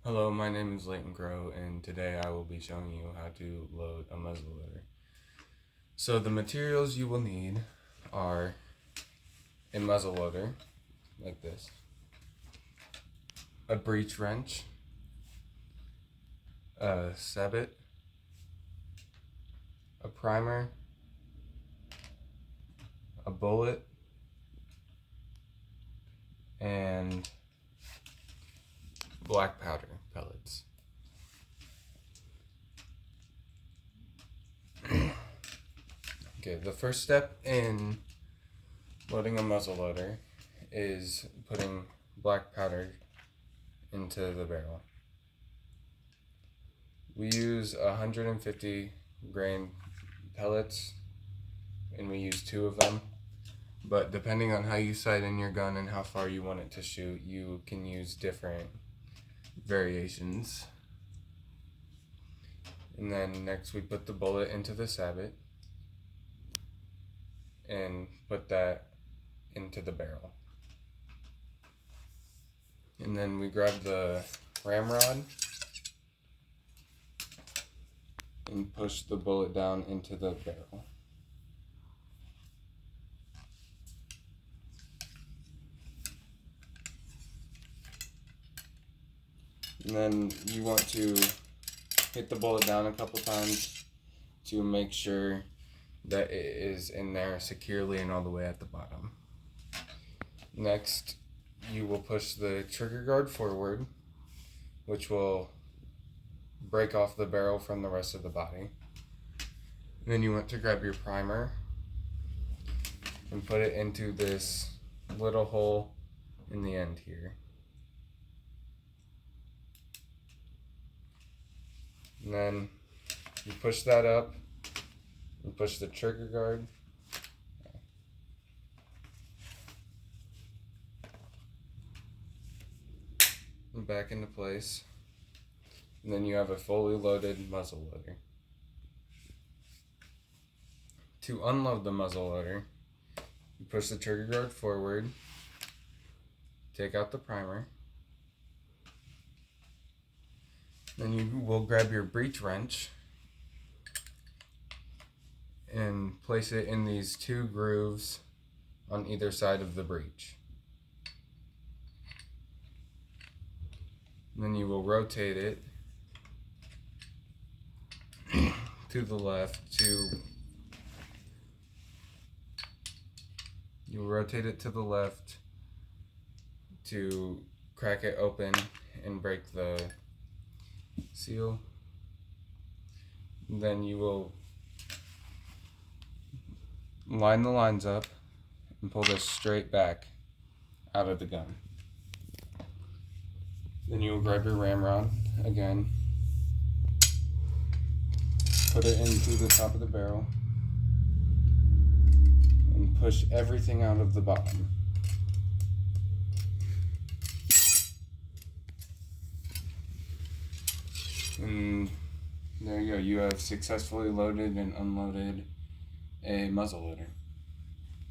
Hello, my name is Leighton Crow, and today I will be showing you how to load a muzzle loader. So the materials you will need are a muzzle loader, like this, a breech wrench, a sabot, a primer, a bullet, and black powder pellets. Okay, the first step in loading a muzzle loader is putting black powder into the barrel. We use 150 grain pellets, and we use 2 of them. But depending on how you sight in your gun and how far you want it to shoot, you can use different variations. And then next we put the bullet into the sabot and put that into the barrel. And then we grab the ramrod and push the bullet down into the barrel. And then you want to hit the bullet down a couple times to make sure that it is in there securely and all the way at the bottom. Next, you will push the trigger guard forward, which will break off the barrel from the rest of the body. And then you want to grab your primer and put it into this little hole in the end here. And then you push that up and push the trigger guard. And back into place. And then you have a fully loaded muzzle loader. To unload the muzzle loader, you push the trigger guard forward, take out the primer. Then you will grab your breech wrench and place it in these 2 grooves on either side of the breech. And then you will rotate it to the left to crack it open and break the seal. And then you will line the lines up and pull this straight back out of the gun. Then you will grab your ramrod again, put it into the top of the barrel, and push everything out of the bottom. And there you go, you have successfully loaded and unloaded a muzzle loader.